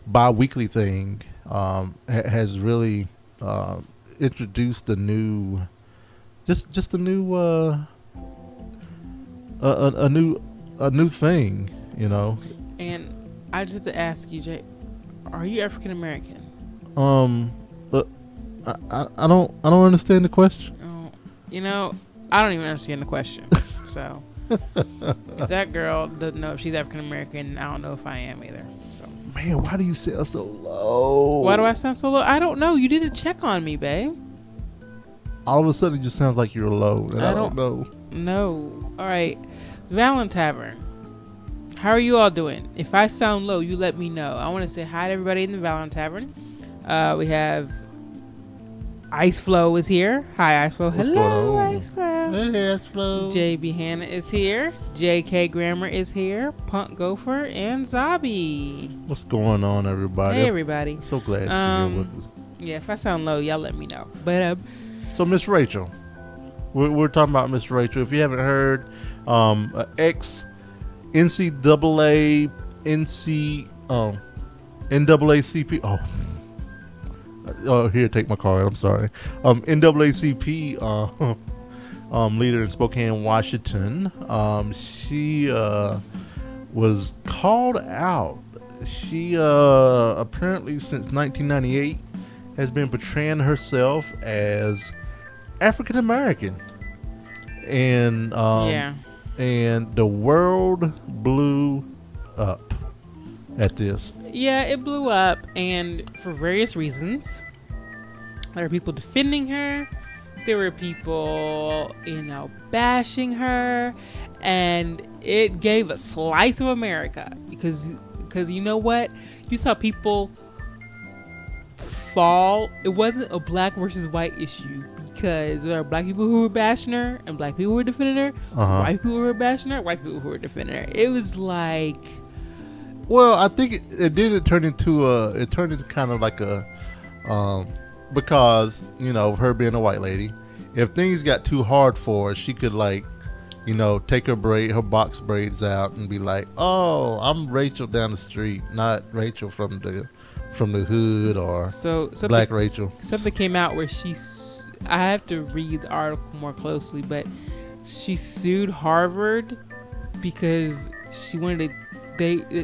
bi-weekly thing has really introduced a new, just a new, a new thing, you know. And I just have to ask you, Jay, are you African American? But I don't understand the question. Oh, I don't even understand the question. So if that girl doesn't know if she's African American, I don't know if I am either. So Man, why do you sound so low? why do I sound so low? I don't know. You did a check on me, babe. All of a sudden, it just sounds like you're low, and I don't know. No. All right, Valentine. How are you all doing? If I sound low, you let me know. I want to say hi to everybody in the Valentine. We have Ice Flow is here. Hi, Ice Flow. What's Hello, going on? Ice Flow. Hey, Ice Flow. JB Hannah is here. JK Grammar is here. Punk Gopher and Zabi. What's going on, everybody? Hey, everybody. So glad you're here with us. Yeah, if I sound low, y'all let me know. But So, Miss Rachel, we're talking about Miss Rachel. If you haven't heard, ex NCAA NAACP. Oh, here, take my card. I'm sorry. NAACP leader in Spokane, Washington. She was called out. She apparently since 1998 has been portraying herself as African American, and and the world blew up at this. yeah, it blew up, and for various reasons. There were people defending her. There were people, bashing her, and it gave a slice of America because you know what? You saw people fall. It wasn't a black versus white issue because there are black people who were bashing her and black people who were defending her. White people who were bashing her, white people who were defending her. It was like, well, I think it turned into kind of like a because her being a white lady, if things got too hard for her, she could take her box braids out and be like, "Oh, I'm Rachel down the street, not Rachel from the hood or Black Rachel." Something came out where I have to read the article more closely, but she sued Harvard because she wanted to.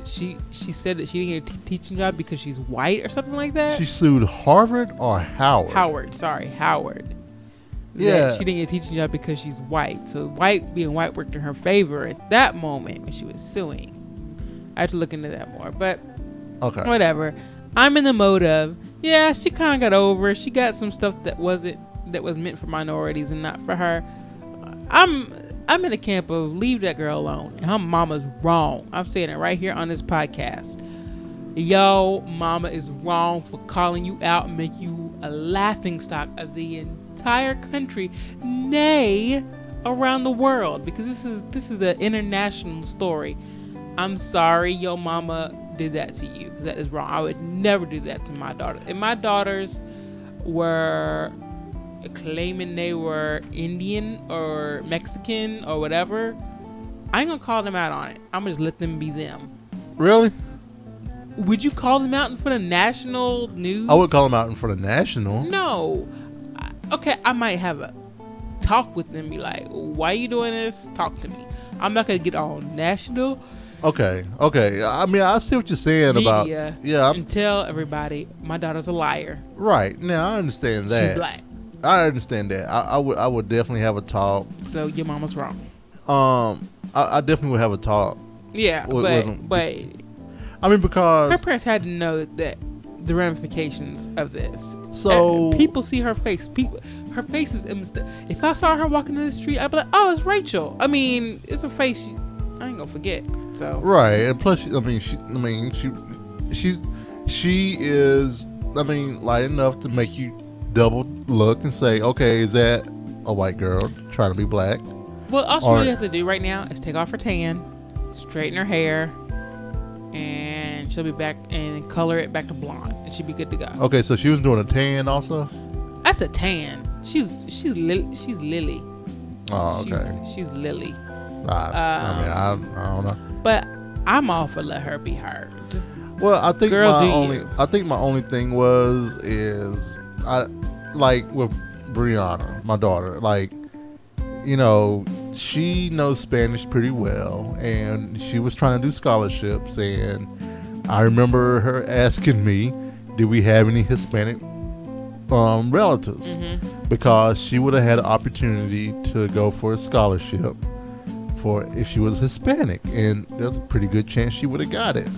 She said that she didn't get a teaching job because she's white or something like that. She sued Harvard or Howard? Howard. Yeah. That she didn't get a teaching job because she's white. So being white worked in her favor at that moment when she was suing. I have to look into that more, but okay, whatever. I'm in the mode of, yeah, she kind of got over it. She got some stuff that was meant for minorities and not for her. I'm in the camp of leave that girl alone. And her mama's wrong. I'm saying it right here on this podcast. Yo, mama is wrong for calling you out and make you a laughingstock of the entire country, nay, around the world. Because this is an international story. I'm sorry your mama did that to you, because that is wrong. I would never do that to my daughter. If my daughters were claiming they were Indian or Mexican or whatever, I ain't gonna call them out on it. I'm gonna just let them be them. Really? Would you call them out in front of national news? I would call them out in front of national. No. Okay, I might have a talk with them, be like, why you doing this? Talk to me. I'm not gonna get on national. Okay. I mean, I see what you're saying about. Yeah. And tell everybody my daughter's a liar. Right. Now I understand that. She's black. I understand that. I would definitely have a talk. So your mama's wrong. I definitely would have a talk. Yeah, but I mean, because her parents had to know that the ramifications of this. So people see her face. Her face is. If I saw her walking down the street, I'd be like, "Oh, it's Rachel." I mean, it's a face I ain't gonna forget. So right, and plus, she is. I mean, light enough to make you double look and say, "Okay, is that a white girl trying to be black?" Well, all she really has to do right now is take off her tan, straighten her hair, and she'll be back and color it back to blonde, and she'll be good to go. Okay, so she was doing a tan also. That's a tan. She's Lily. Oh, okay. She's Lily. I mean, I don't know. But I'm all for let her be her. Just Well, I think Girl, my do only you? I think my only thing is I like with Brianna, my daughter, like, you know, she knows Spanish pretty well, and she was trying to do scholarships, and I remember her asking me, "Did we have any Hispanic relatives?" Because she would have had an opportunity to go for a scholarship for if she was Hispanic, and there's a pretty good chance she would have got it,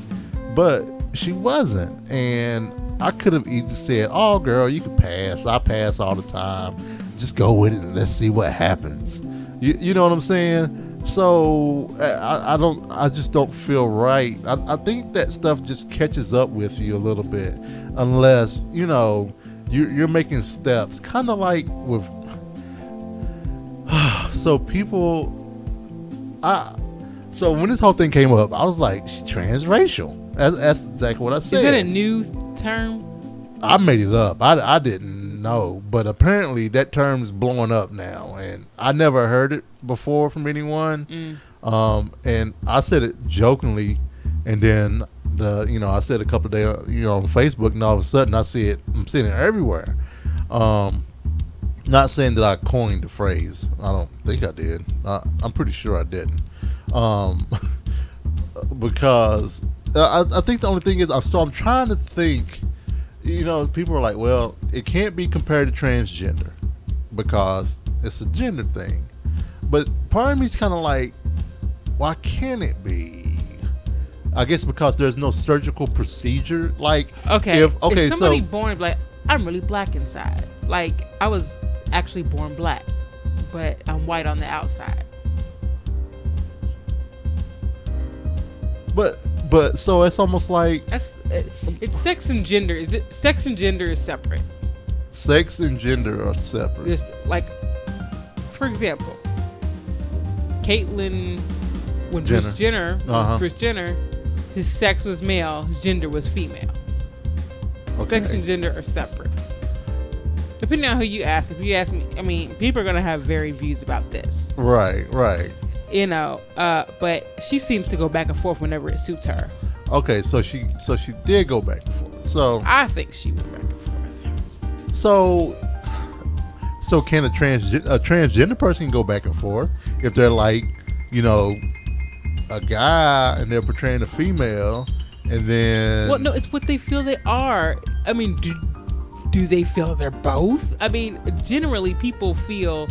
but she wasn't, and I could have easily said, "Oh, girl, you can pass. I pass all the time. Just go with it and let's see what happens." You know what I'm saying? So I just don't feel right. I think that stuff just catches up with you a little bit, unless you're making steps, kind of like with. So people, so when this whole thing came up, I was like, "She's transracial." That's exactly what I said. Is that a new term? I made it up. I didn't know, but apparently that term's blowing up now, and I never heard it before from anyone. And I said it jokingly, and then I said a couple of days on Facebook, and all of a sudden I'm seeing it everywhere. Not saying that I coined the phrase. I don't think I did. I'm pretty sure I didn't. Because I think the only thing is, I'm trying to think. People are like, well, it can't be compared to transgender because it's a gender thing. But part of me is kind of like, why can't it be? I guess because there's no surgical procedure. Like, if somebody born like, I'm really black inside. Like, I was actually born black, but I'm white on the outside. But so it's almost like it's sex and gender. Sex and gender is separate. Sex and gender are separate. Just like, for example, Caitlyn, when Kris Jenner was Kris Jenner, his sex was male, his gender was female. Okay. Sex and gender are separate. Depending on who you ask. If you ask me, I mean, people are gonna have varied views about this. Right. But she seems to go back and forth whenever it suits her. Okay, so she did go back and forth. So I think she went back and forth. So can a transgender person go back and forth if they're like, a guy and they're portraying a female, and then? Well, no, it's what they feel they are. I mean, do they feel they're both? I mean, generally people feel.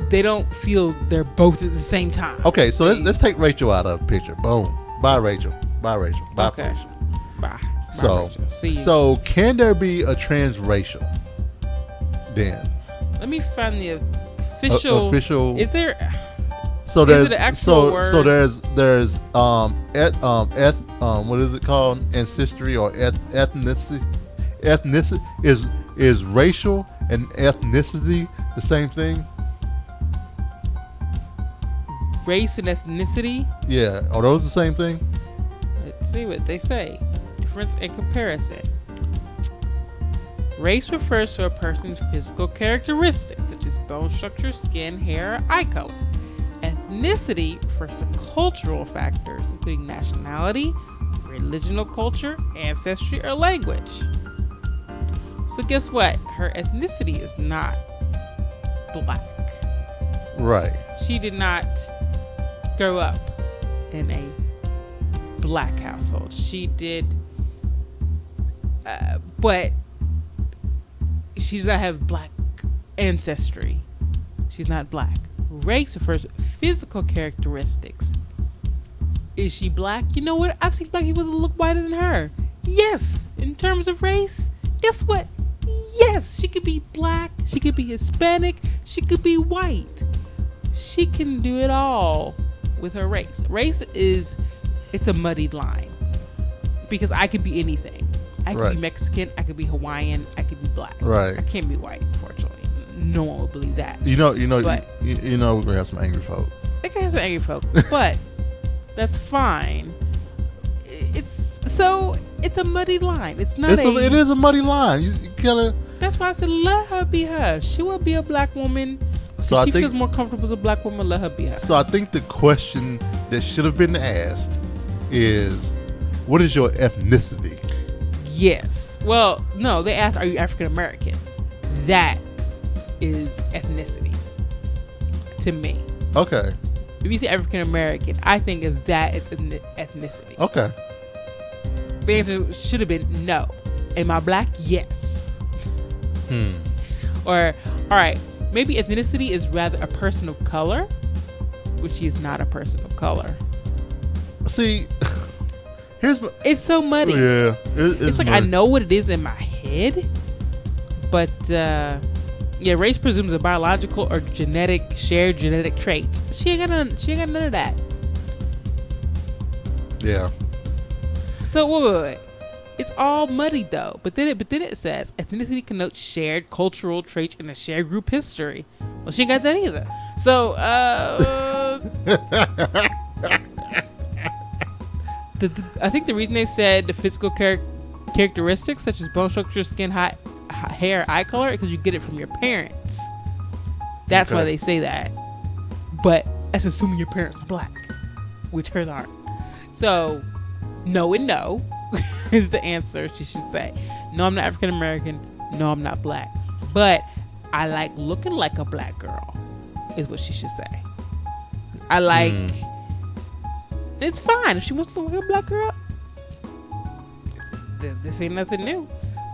They don't feel they're both at the same time. Okay, so let's take Rachel out of the picture. Boom. Bye, Rachel. Bye, Rachel. Bye, okay. Rachel. Bye. So, Rachel. See you. So can there be a transracial then? Let me find the official. Official. Is there? So there's is it an actual word? So there's what is it called? Ancestry or ethnicity? Ethnicity is racial and ethnicity the same thing? Race and ethnicity? Yeah. Are those the same thing? Let's see what they say. Difference and comparison. Race refers to a person's physical characteristics, such as bone structure, skin, hair, or eye color. Ethnicity refers to cultural factors, including nationality, religion or culture, ancestry, or language. So guess what? Her ethnicity is not black. Right. She did not grow up in a black household. She did, but she does not have black ancestry. She's not black. Race refers to physical characteristics. Is she black? You know what? I've seen black people that look whiter than her. Yes, in terms of race, guess what? Yes, she could be black. She could be Hispanic. She could be white. She can do it all with her race. Race it's a muddied line because I could be anything. I could be Mexican. I could be Hawaiian. I could be black. Right. I can't be white, unfortunately. No one would believe that. We're gonna have some angry folk. I can have some angry folk, but that's fine. It's a muddy line. It is a muddy line. You gotta. That's why I said let her be her. She will be a black woman. So if she feels more comfortable as a black woman, let her be her. So I think the question that should have been asked is, What is your ethnicity? Yes. Well, no, they asked, are you African American? That is ethnicity to me. Okay. If you say African American, I think that is ethnicity. Okay. The answer should have been no. Am I black? Yes. Or, all right, maybe ethnicity is rather a person of color, which she is not a person of color. See, it's so muddy. Yeah, it's like muddy. I know what it is in my head, but yeah, race presumes a biological or shared genetic traits. She ain't got none of that. Yeah. So wait. It's all muddy though. But then it says ethnicity connotes shared cultural traits in a shared group history. Well, she ain't got that either. So I think the reason they said the physical characteristics such as bone structure, skin, hair, eye color, is because you get it from your parents. That's why they say that. But that's assuming your parents are black, which hers aren't. So no and no is the answer she should say. No, I'm not African American. No, I'm not black. But I like looking like a black girl, is what she should say. I like... It's fine. If she wants to look like a black girl, this ain't nothing new.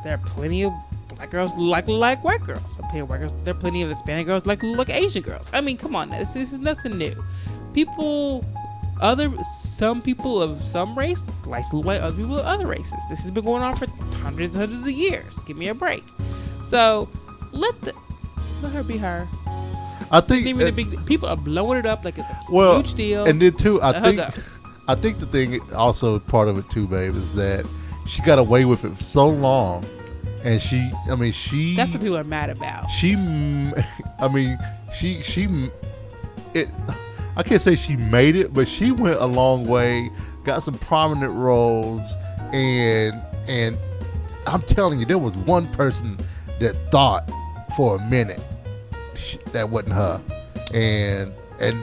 There are plenty of black girls like white girls. There are plenty of Hispanic girls like Asian girls. I mean, come on now. This is nothing new. Some people of some race like to look like other people of other races. This has been going on for hundreds and hundreds of years. Give me a break. So let her be her. I think people are blowing it up like it's a huge deal. And then too, I think the thing also part of it too, babe, is that she got away with it for so long, and that's what people are mad about. I can't say she made it, but she went a long way, got some prominent roles, and I'm telling you, there was one person that thought for a minute that wasn't her, and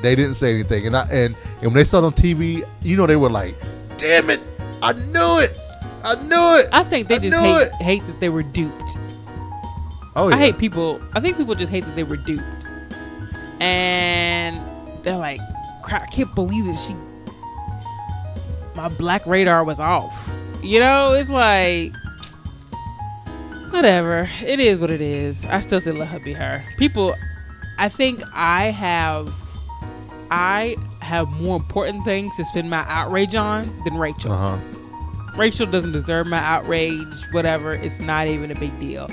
they didn't say anything, and when they saw it on TV, they were like, "Damn it, I knew it." I think they just hate that they were duped. Oh yeah. I think people just hate that they were duped, and they're like, crap, I can't believe that my black radar was off. It's like, whatever. It is what it is. I still say let her be her. People, I think I have more important things to spend my outrage on than Rachel. Uh-huh. Rachel doesn't deserve my outrage, whatever. It's not even a big deal.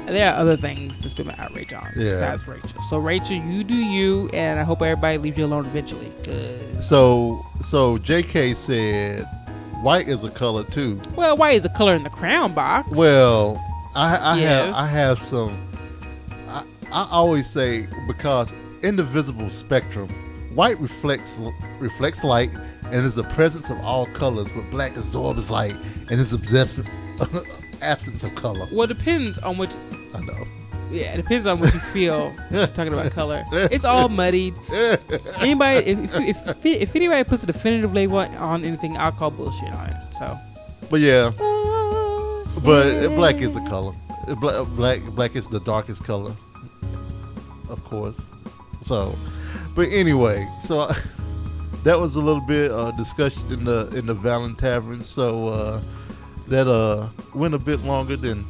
There are other things to spend my outrage on besides Rachel. So Rachel, you do you, and I hope everybody leaves you alone eventually. So JK said white is a color too. Well, white is a color in the crown box. Well, I have some. I always say, because in the visible spectrum, white reflects light and is the presence of all colors, but black absorbs light and is absence of color. Well, it depends on what. I know. Yeah, it depends on what you feel talking about color. It's all muddied. Anybody, if anybody puts a definitive label on anything, I'll call bullshit on it. So. But yeah. But black is a color. Black is the darkest color, of course. So, but anyway, so that was a little bit discussion in the Valentine Tavern. So that went a bit longer than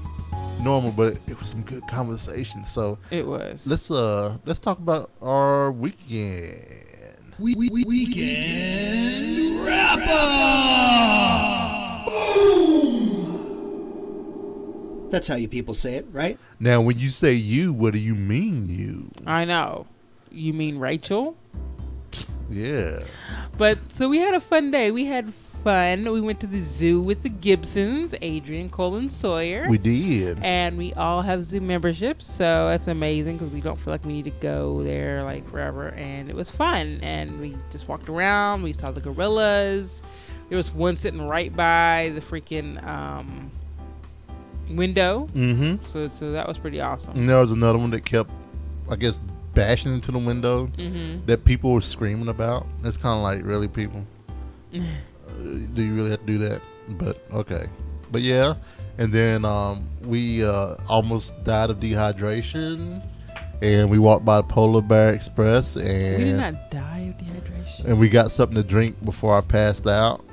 normal, but it was some good conversation. So it was. Let's talk about our weekend. Weekend wrap up. That's how you people say it, right? Now, when you say you, what do you mean you? I know. You mean Rachel? Yeah. But so we had a fun day. We had fun. We went to the zoo with the Gibsons, Adrian, Cole, and Sawyer. We did. And we all have zoo memberships, so that's amazing because we don't feel like we need to go there like forever. And it was fun. And we just walked around. We saw the gorillas. There was one sitting right by the freaking window. Mm-hmm. So that was pretty awesome. And there was another one that kept, I guess, bashing into the window that people were screaming about. It's kind of like, really, people? Do you really have to do that? but okay. But yeah, and then we almost died of dehydration, and we walked by Polar Bear Express, We did and not die of dehydration. we got something to drink before I passed out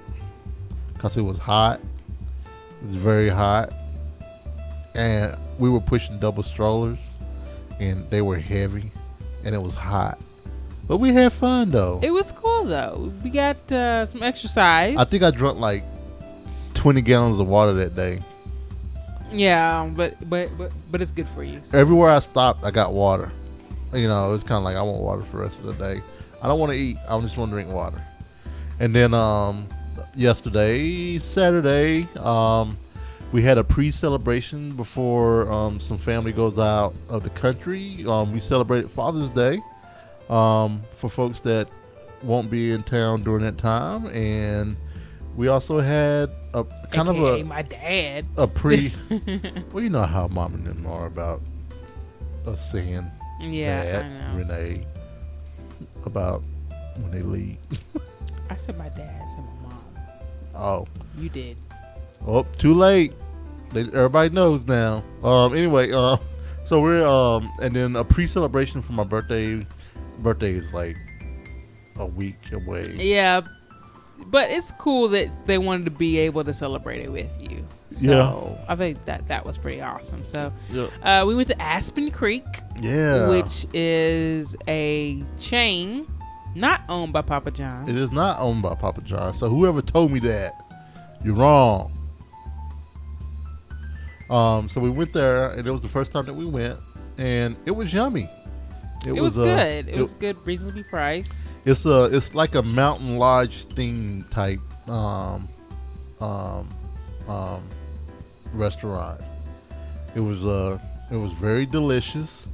because it was hot. It was very hot, and we were pushing double strollers, and they were heavy, and it was hot. But we had fun though. It was cool though. We got some exercise. I think I drank like 20 gallons of water that day. Yeah, but it's good for you. So. Everywhere I stopped, I got water. You know, it's kind of like I want water for the rest of the day. I don't want to eat. I just want to drink water. And then yesterday, Saturday, we had a pre-celebration before some family goes out of the country. We celebrated Father's Day for folks that won't be in town during that time, and we also had a kind AKA of a my dad. a pre. Well, you know how mom and them are about us saying Yeah, that, I know. Renee, about when they leave. I said my dad. I said my mom. Oh, You did. oh, too late. Everybody knows now. Anyway, so we're and then a pre-celebration for my birthday. Birthday is like a week away. Yeah, but it's cool that they wanted to be able to celebrate it with you. So Yeah. I think that was pretty awesome. So Yeah. we went to Aspen Creek, Yeah. which is a chain not owned by Papa John's. It is not owned by Papa John. So whoever told me that, you're wrong. So we went there, and it was the first time that we went, and it was yummy. It was good. It was good, reasonably priced. It's like a mountain lodge theme type restaurant. It was very delicious.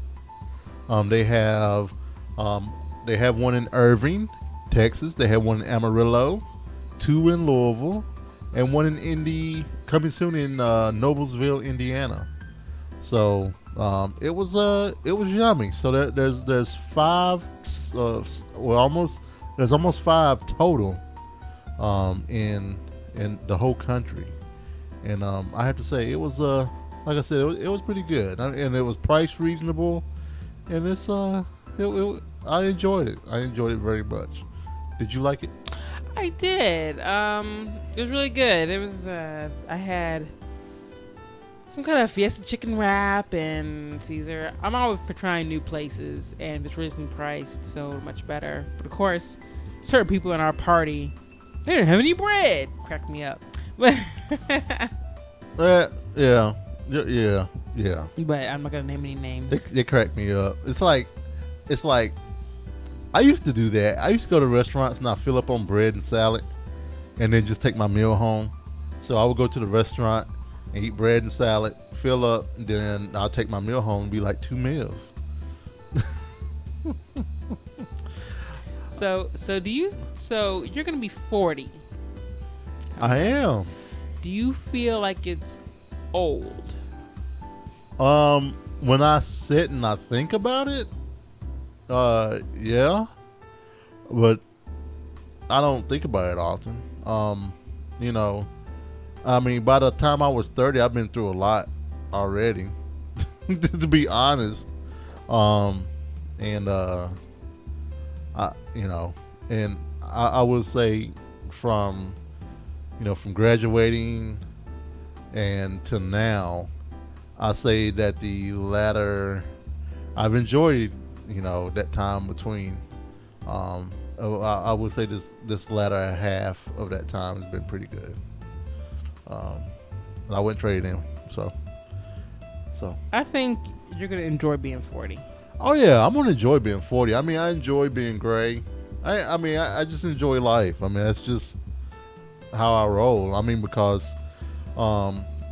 They have one in Irving, Texas. They have one in Amarillo, 2 in Louisville, and one in Indy coming soon in Noblesville, Indiana. So it was yummy. So there's 5 there's almost 5 total in the whole country, and I have to say it was like I said, it was pretty good, and it was priced reasonable, and I enjoyed it. I enjoyed it very much. Did you like it? I did. It was really good. It was. I had some kind of Fiesta chicken wrap and Caesar. I'm always for trying new places, and it's reasonably priced, so much better. But of course, certain people in our party, they didn't have any bread. Cracked me up. But Yeah. but I'm not gonna name any names. They cracked me up. It's like I used to do that. I used to go to restaurants and I fill up on bread and salad, and then just take my meal home. So I would go to the restaurant and eat bread and salad, fill up, and then I'll take my meal home and be like 2 meals. So you're gonna be 40. I am. Do you feel like it's old? When I sit and I think about it, yeah, but I don't think about it often. You know, I mean, by the time I was 30, I've been through a lot already, to be honest. I would say from graduating and to now, I say that the latter, I've enjoyed, that time between. I would say this latter half of that time has been pretty good. I wouldn't trade him. So. I think you're gonna enjoy being 40. Oh yeah, I'm gonna enjoy being 40. I mean, I enjoy being gray. I just enjoy life. I mean, that's just how I roll. I mean, because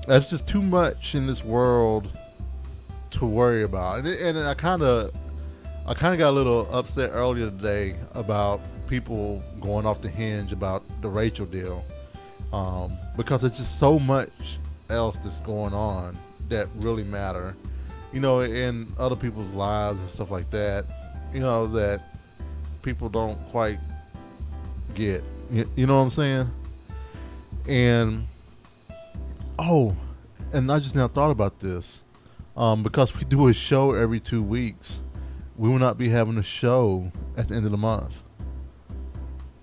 that's just too much in this world to worry about. And I kind of got a little upset earlier today about people going off the hinge about the Rachel deal, because there's just so much else that's going on that really matter, in other people's lives and stuff like that, that people don't quite get. You know what I'm saying? And Oh, and I just now thought about this. Because we do a show every 2 weeks, we will not be having a show at the end of the month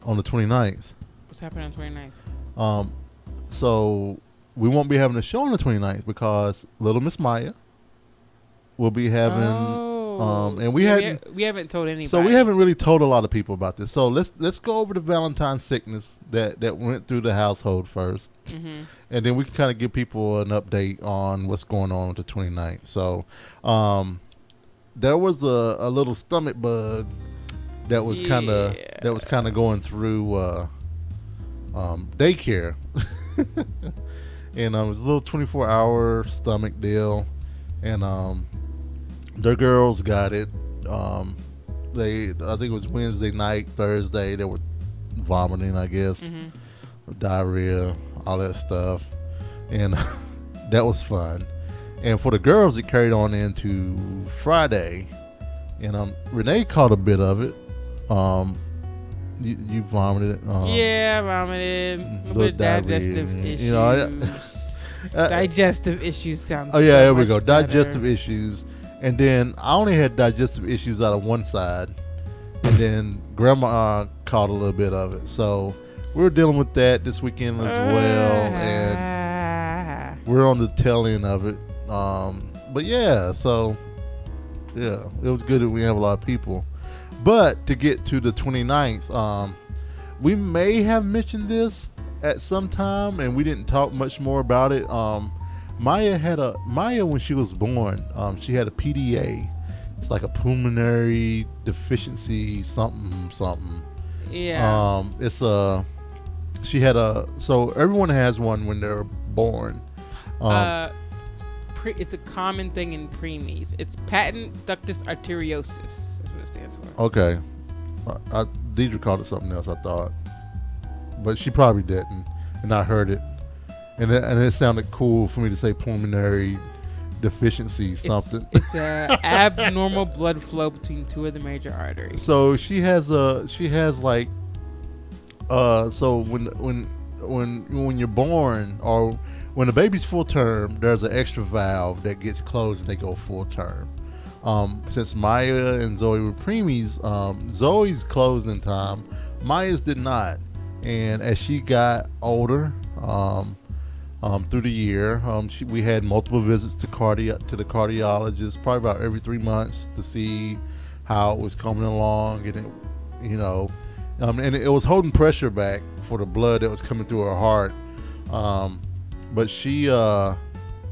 on the 29th. What's happening on 29th? So we won't be having a show on the 29th because Little Miss Maya will be having. And we haven't told anybody. So we haven't really told a lot of people about this. So let's go over the Valentine sickness that went through the household first. Mm-hmm. And then we can kind of give people an update on what's going on with the 29th. So there was a little stomach bug that was kind of going through daycare. And it was a little 24-hour stomach deal. And their girls got it. I think it was Wednesday night, Thursday. They were vomiting, I guess, diarrhea, all that stuff, and that was fun. And for the girls, it carried on into Friday, and Renee caught a bit of it. You vomited. Yeah, I vomited with digestive issues. You know, digestive issues sounds. Oh yeah, so there we go. better. Digestive issues. And then I only had digestive issues out of one side. And then Grandma caught a little bit of it. So we're dealing with that this weekend as well. And we're on the tail end of it. But yeah, so yeah, it was good that we have a lot of people. But to get to the 29th, we may have mentioned this at some time, and we didn't talk much more about it. Maya when she was born, she had a PDA. It's like a pulmonary deficiency something. Yeah. So everyone has one when they're born. It's a common thing in preemies. It's patent ductus arteriosus. That's what it stands for. Okay. Deidre called it something else, I thought, but she probably didn't, and I heard it. And it sounded cool for me to say pulmonary deficiency something. It's a abnormal blood flow between two of the major arteries. So so when you're born or when the baby's full term, there's an extra valve that gets closed and they go full term. Since Maya and Zoe were preemies, Zoe's closed in time, Maya's did not. And as she got older, through the year, we had multiple visits to the cardiologist, probably about every 3 months, to see how it was coming along, and and it was holding pressure back for the blood that was coming through her heart. But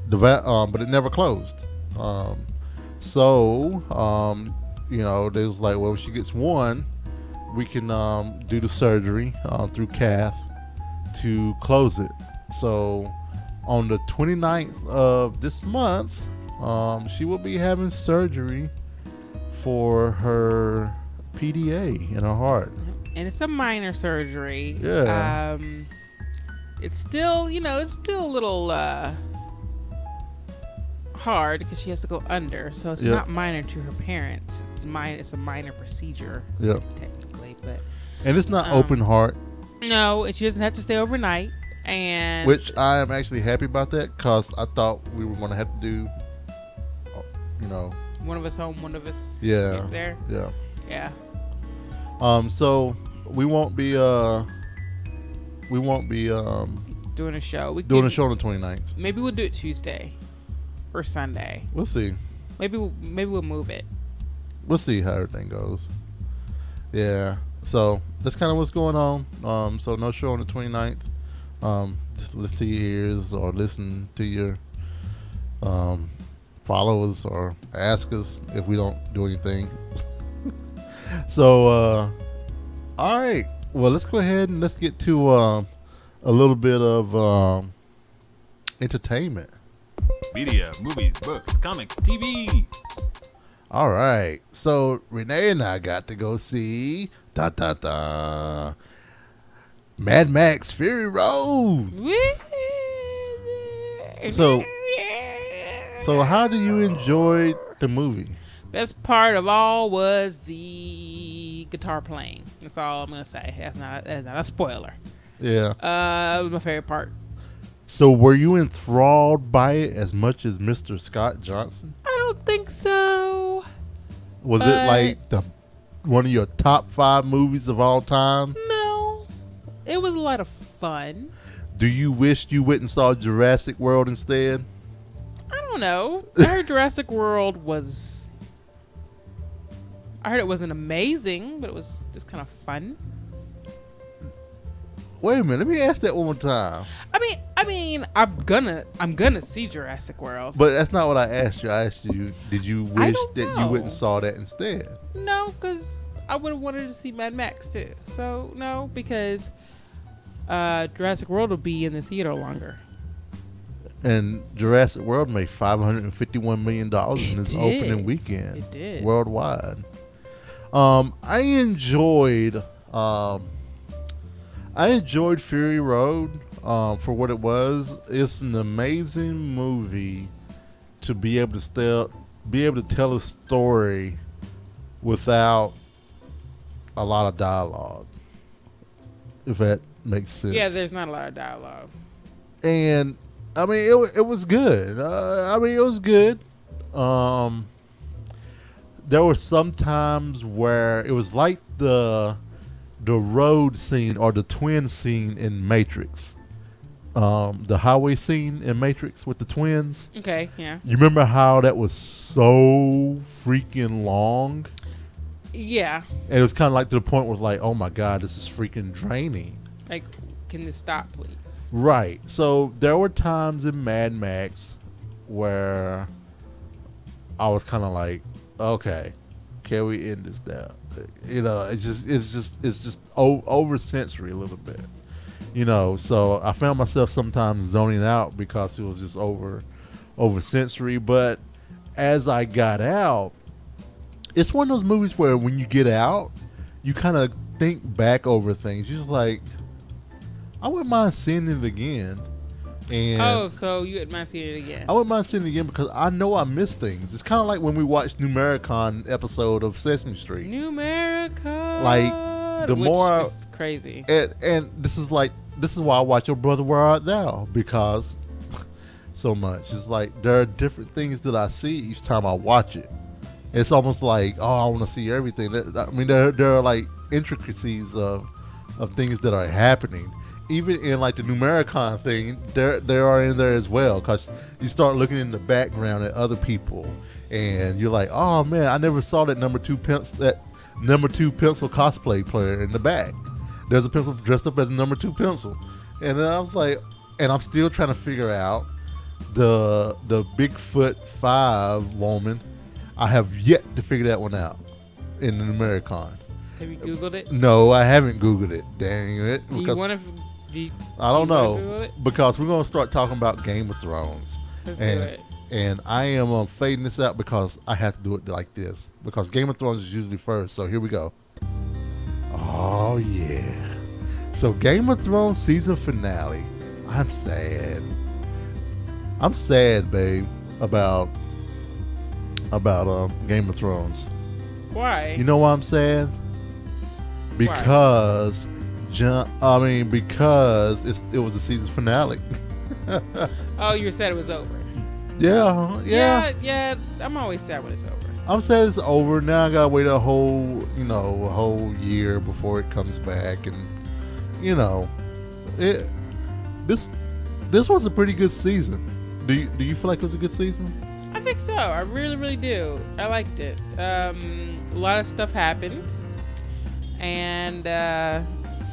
but it never closed. They was like, well, if she gets one, we can do the surgery through cath to close it. So on the 29th of this month, she will be having surgery for her PDA in her heart. And it's a minor surgery. Yeah. It's still, it's still a little hard because she has to go under. So it's not minor to her parents. It's a minor procedure. Yeah. Technically, but. And it's not open heart. No, and she doesn't have to stay overnight. And which I am actually happy about that, because I thought we were going to have to do, one of us home, one of us there. Yeah. So we won't be doing a show. Doing a show on the 29th. Maybe we'll do it Tuesday or Sunday. We'll see. Maybe we'll move it. We'll see how everything goes. Yeah. So that's kind of what's going on. So no show on the 29th. Just listen to your ears or listen to your followers or ask us if we don't do anything. So all right, well, let's go ahead and let's get to a little bit of entertainment. Media, movies, books, comics, TV. All right, so Renee and I got to go see Mad Max Fury Road. So how do you enjoy the movie? Best part of all was the guitar playing. That's all I'm gonna say. That's not a spoiler. Yeah. It was my favorite part. So were you enthralled by it as much as Mr. Scott Johnson? I don't think so. Was it like the one of your top 5 movies of all time? No. It was a lot of fun. Do you wish you went and saw Jurassic World instead? I don't know. I heard Jurassic World was... I heard it wasn't amazing, but it was just kind of fun. Wait a minute, let me ask that one more time. I mean, I'm gonna see Jurassic World. But that's not what I asked you. I asked you, did you wish that you went and know. saw that instead? No, because I would have wanted to see Mad Max too. So no, because Jurassic World will be in the theater longer. And Jurassic World made $551 million in its opening weekend. It did. Worldwide. I enjoyed Fury Road for what it was. It's an amazing movie to be able to tell a story without a lot of dialogue, if that makes sense. Yeah, there's not a lot of dialogue. And I mean, it was good. It was good. There were some times where it was like the road scene or the twin scene in Matrix. The highway scene in Matrix with the twins. Okay, yeah. You remember how that was so freaking long? Yeah. And it was kind of like to the point where it's like, oh my God, this is freaking draining. Like, can this stop, please? Right. So there were times in Mad Max where I was kind of like, okay, can we end this now? You know, it's just over sensory a little bit. You know, so I found myself sometimes zoning out because it was just over sensory. But as I got out, it's one of those movies where when you get out, you kind of think back over things. You're just like, I wouldn't mind seeing it again. And so you wouldn't mind seeing it again? I wouldn't mind seeing it again because I know I missed things. It's kind of like when we watched Numericon episode of Sesame Street. Numericon. Like the more is crazy. And this is why I watch Your Brother Where Art Thou, because so much. It's like there are different things that I see each time I watch it. It's almost like, oh, I want to see everything. I mean, there are like intricacies of things that are happening. Even in like the Numericon thing, there are in there as well, because you start looking in the background at other people, and you're like, oh man, I never saw that number two pencil cosplay player in the back. There's a pencil dressed up as a number 2 pencil, and then I was like, and I'm still trying to figure out the Bigfoot 5 woman. I have yet to figure that one out in the Numericon. Have you Googled it? No, I haven't Googled it. Dang it! Do you want to? I don't know, because we're gonna start talking about Game of Thrones. Let's do it. And I am fading this out because I have to do it like this, because Game of Thrones is usually first. So here we go. Oh yeah. So Game of Thrones season finale. I'm sad. I'm sad, babe, about Game of Thrones. Why? You know why I'm sad? Because because it was the season finale. Oh, you were sad it was over. Yeah. I'm always sad when it's over. I'm sad it's over. Now I gotta wait a whole year before it comes back, and this was a pretty good season. Do you feel like it was a good season? I think so. I really, really do. I liked it. A lot of stuff happened, and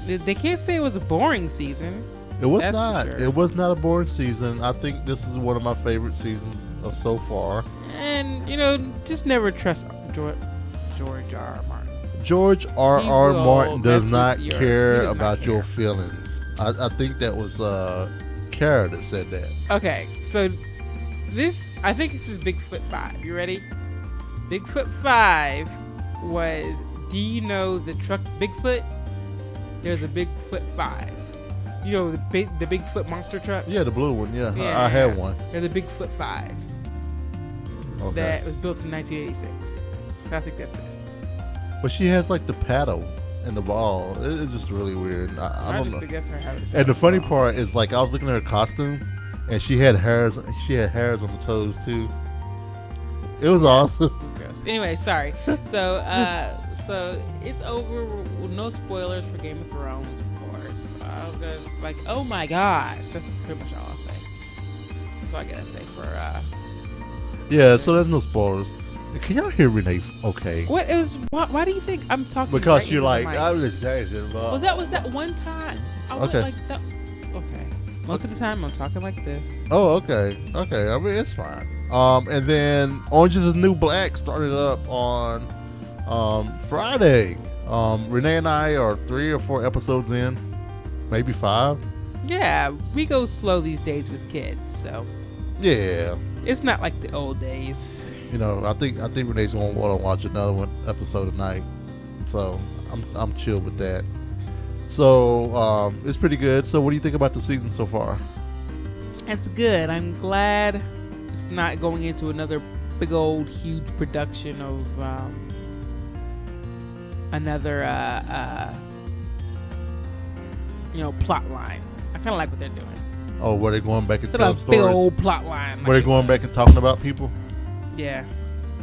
they can't say it was a boring season. It was That's not. for sure. It was not a boring season. I think this is one of my favorite seasons of so far. And just never trust George R. R. Martin. George R. He R. will Martin does mess not with care he does not about your care. feelings. I think that was Kara that said that. Okay, so I think this is Bigfoot 5. You ready? Bigfoot 5 was, do you know the truck Bigfoot? There's a Bigfoot 5. You know the Bigfoot monster truck? Yeah, the blue one. Yeah, Yeah. I had one. There's a Bigfoot 5 Okay. that was built in 1986. So I think that's it. But she has like the paddle and the ball. It's just really weird. I don't know. guess her having. And the funny part is, like, I was looking at her costume, and she had hairs. She had hairs on the toes too. It was awesome. Anyway, sorry. So, so it's over. No spoilers for Game of Thrones, of course. I was just like, oh my gosh, that's pretty much all I'll say. That's all I gotta say for. Yeah, so there's no spoilers. Can y'all hear Renee? Okay. What is? Why do you think I'm talking? Because right you're into the like, mic? I was just Well, that was that one time. I went Okay. like that. Okay. Most of the time, I'm talking like this. Oh, okay. Okay. I mean, it's fine. And then Orange is the New Black started up on Friday. Renee and I are 3 or 4 episodes in, maybe 5. Yeah, we go slow these days with kids, so Yeah. it's not like the old days. You know, I think Renee's gonna want to watch another episode tonight, so I'm chill with that. So it's pretty good. So what do you think about the season so far? That's good. I'm glad it's not going into another big old huge production of another plot line. I kind of like what they're doing. Oh, were they going back and Instead telling of a big stories? old plot line. Were they going back and talking about people? Yeah.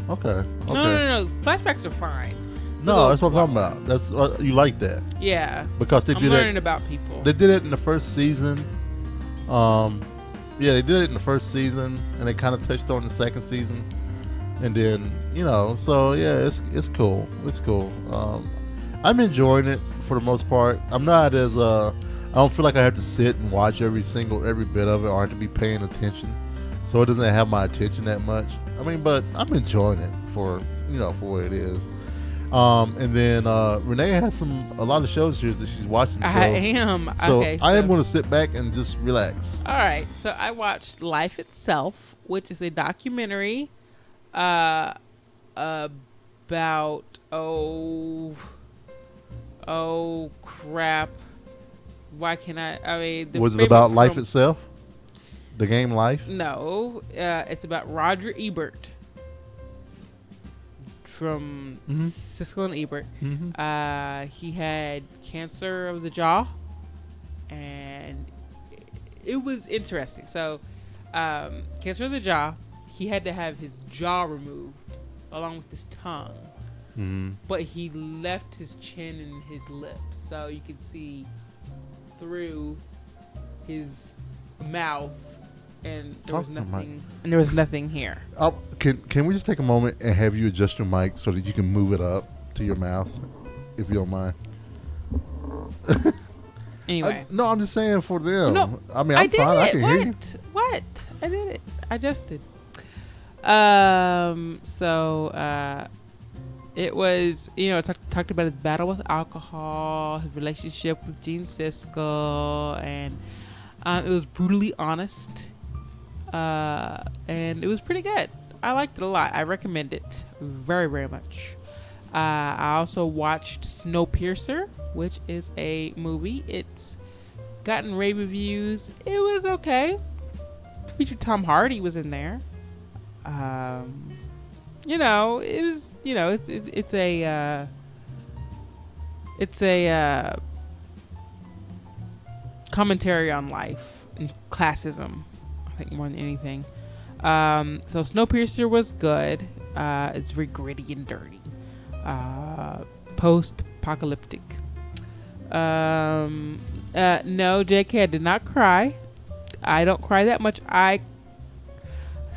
Okay. No. Flashbacks are fine. No, that's what I'm talking about. That's you like that Yeah. because they I'm did learning it. about people. They did it in the first season. Yeah, they did it in the first season, and they kind of touched on the second season, and then so yeah, it's cool. It's cool. I'm enjoying it for the most part. I'm not as I don't feel like I have to sit and watch every bit of it, or have to be paying attention. So it doesn't have my attention that much. I mean, but I'm enjoying it for what it is. And then Renee has a lot of shows here that she's watching. So, I am. So Okay, I am going to sit back and just relax. All right. So I watched Life Itself, which is a documentary about oh crap. Why can I mean, Was it about life itself? The game Life? No, it's about Roger Ebert from Siskel and Ebert. Mm-hmm. He had cancer of the jaw, and it was interesting. So, cancer of the jaw, he had to have his jaw removed along with his tongue. Mm-hmm. But he left his chin and his lips, so you could see through his mouth, and there was nothing. And there was nothing here. Can we just take a moment and have you adjust your mic so that you can move it up to your mouth, if you don't mind? Anyway, no, I'm just saying for them. No, I mean, I'm did fine. it. I can hear you. What? I did it. I just did. So it was, talked about his battle with alcohol, his relationship with Gene Siskel, and it was brutally honest, and it was pretty good. I liked it a lot. I recommend it very, very much. I also watched Snowpiercer, which is a movie. It's gotten rave reviews. It was okay. Featured Tom Hardy was in there. It was, it's a commentary on life and classism, I think, more than anything. So Snowpiercer was good. It's very gritty and dirty. Post-apocalyptic. No, JK, I did not cry. I don't cry that much. I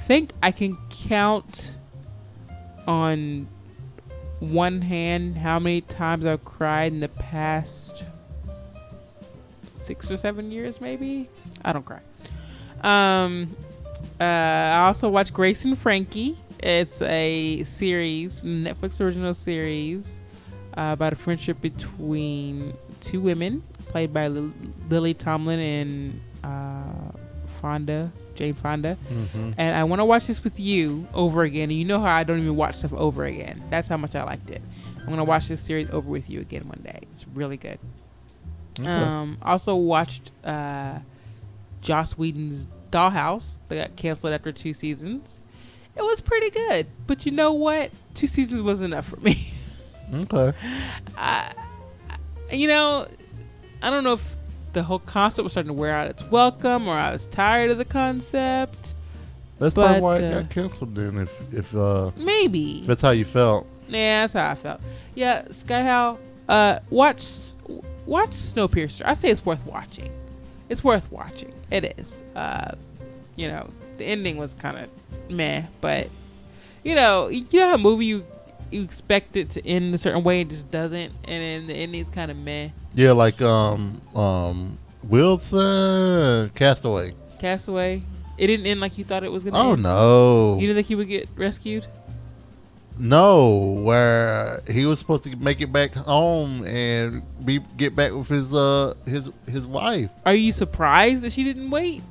think I can count on one hand how many times I've cried in the past 6 or 7 years, maybe. I don't cry. I also watched Grace and Frankie. It's a series, Netflix original series, about a friendship between two women played by Lily Tomlin and Jane Fonda. Mm-hmm. And I want to watch this with you over again. And you know how I don't even watch stuff over again. That's how much I liked it. I'm going to watch this series over with you again one day. It's really good. Okay. Also watched Joss Whedon's Dollhouse. They got canceled after 2 seasons. It was pretty good. But you know what? 2 seasons was enough for me. Okay. you know, I don't know if the whole concept was starting to wear out its welcome, or I was tired of the concept. That's probably why it got canceled. Then, if maybe that's how you felt. Yeah, that's how I felt. Yeah, Skyhow, watch Snowpiercer. I say it's worth watching. It's worth watching. It is. You know, the ending was kind of meh, but you know how a movie you expect it to end a certain way, it just doesn't, and then the ending's kind of meh. Yeah, like Wilson Castaway. Castaway. It didn't end like you thought it was gonna. Oh end. no! You didn't think he would get rescued? No, where he was supposed to make it back home and get back with his wife. Are you surprised that she didn't wait?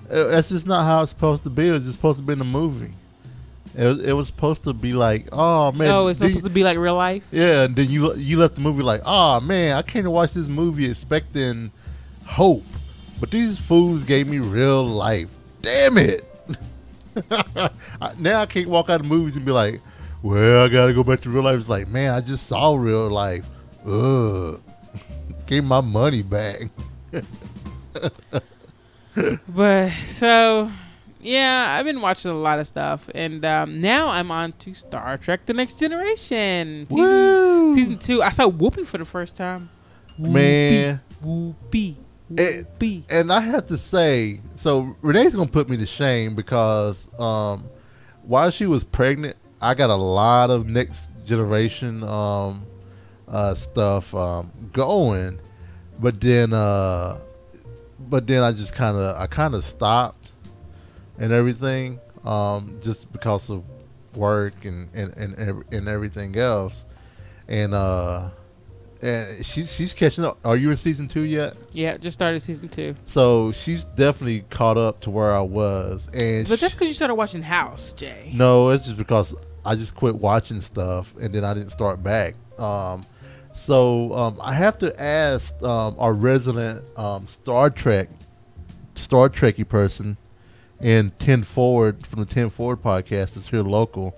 That's just not how it's supposed to be. It was just supposed to be in the movie. It was supposed to be like, oh man. Oh, it's supposed to be like real life. Yeah, and then you left the movie like, oh man, I came to watch this movie expecting hope, but these fools gave me real life. Damn it! Now I can't walk out of movies and be like, well, I gotta go back to real life. It's like, man, I just saw real life. Ugh. Gave my money back. But so, yeah, I've been watching a lot of stuff, and now I'm on to Star Trek: The Next Generation. Season 2. I saw Whoopi for the first time. Man. Whoopi. And I have to say, so Renee's gonna put me to shame because while she was pregnant, I got a lot of Next Generation stuff going, but then I just kind of stopped and everything, just because of work and everything else, and she's catching up. Are you in season 2 yet? Yeah, just started season 2. So she's definitely caught up to where I was, and but that's because you started watching House, Jay. No, it's just because I just quit watching stuff and then I didn't start back. So I have to ask our resident Star Trekkie person in 10 Forward from the 10 Forward podcast that's here local.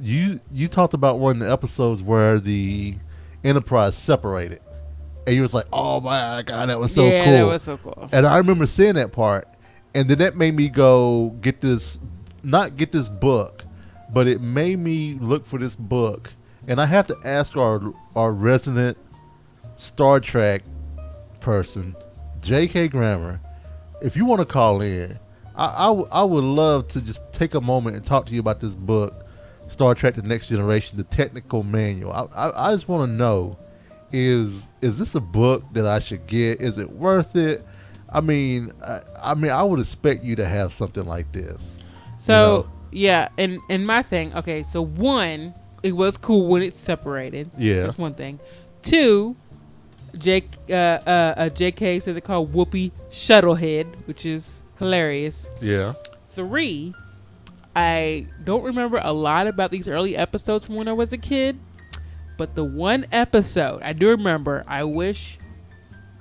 You talked about one of the episodes where the Enterprise separated, and you was like, "Oh my god, that was so cool!" Yeah, that was so cool. And I remember seeing that part, and then that made me go not get this book, but it made me look for this book. And I have to ask our resident Star Trek person, J.K. Grammer, if you want to call in, I would love to just take a moment and talk to you about this book, Star Trek: The Next Generation, the technical manual. I just want to know, is this a book that I should get? Is it worth it? I mean, I would expect you to have something like this. So yeah, and my thing. Okay, so one, it was cool when it separated. Yeah, that's one thing. Two, JK said they call Whoopi Shuttlehead, which is hilarious. Yeah. 3, I don't remember a lot about these early episodes from when I was a kid, but the one episode I do remember, I wish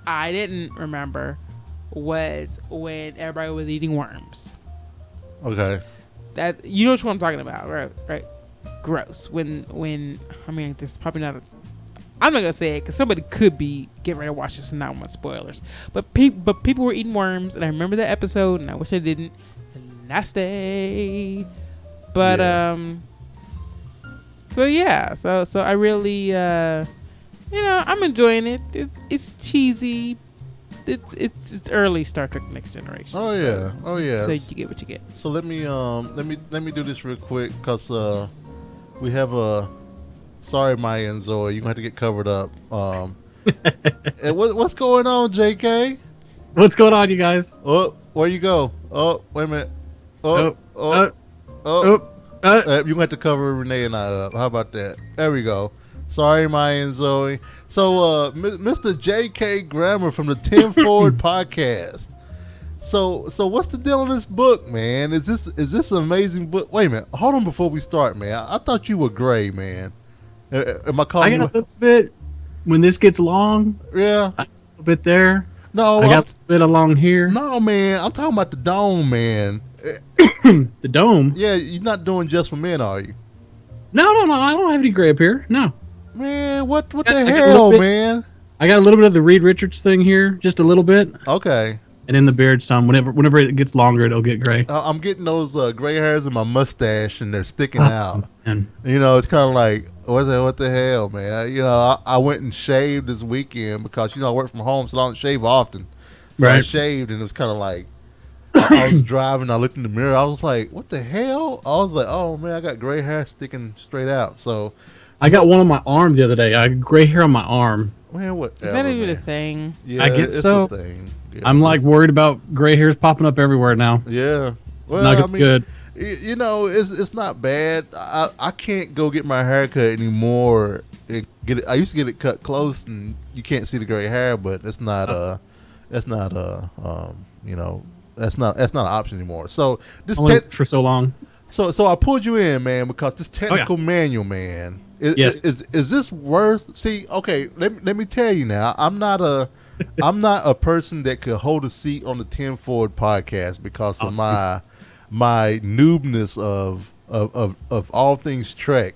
I didn't remember, was when everybody was eating worms. Okay. That, you know which one I'm talking about, right? Gross. When I mean, there's probably not I'm not gonna say it because somebody could be getting ready to watch this and not want spoilers. But people were eating worms, and I remember that episode, and I wish I didn't. Nasty. But so yeah, so I really I'm enjoying it. It's cheesy. It's early Star Trek Next Generation. Oh yeah. So you get what you get. So let me do this real quick because we have a. Sorry, Maya and Zoe, you're gonna have to get covered up. And what's going on, JK? What's going on, you guys? Oh, where you go? Oh, wait a minute. You're gonna have to cover Renee and I up. How about that? There we go. Sorry, Maya and Zoe. So, Mr. JK Grammer from the 10 Forward podcast. So what's the deal with this book, man? Is this an amazing book? Wait a minute. Hold on before we start, man. I thought you were gray, man. Am I calling you? I got a little bit when this gets long. Yeah. A little bit there. No. I got a little bit along here. No, man. I'm talking about the dome, man. The dome? Yeah, you're not doing Just for Men, are you? No. I don't have any gray up here. No. Man, what the hell, man? I got a little bit of the Reed Richards thing here, just a little bit, Okay. and then the beard some. Whenever it gets longer, it'll get gray. I'm getting those gray hairs in my mustache, and they're sticking out. And You know, it's kind of like, what the hell, man? I went and shaved this weekend because, I work from home, so I don't shave often. So I Right. shaved, and it was kind of like, I was driving, I looked in the mirror, I was like, what the hell? I was like, oh, man, I got gray hair sticking straight out. So, I got one on my arm the other day. I had gray hair on my arm. man, whatever. Is that even a man. thing? Yeah, I guess it's so. a thing. Yeah. I'm like worried about gray hairs popping up everywhere now. Yeah. It's not good. It's not bad. I can't go get my hair cut anymore. I used to get it cut close, and you can't see the gray hair, but that's not that's not an option anymore. So this Only for so long. so I pulled you in, man, because this technical manual, man. Yes. Is this worth? See, okay, let me tell you now. I'm not a person that could hold a seat on the 10 Forward podcast because of my noobness of all things Trek.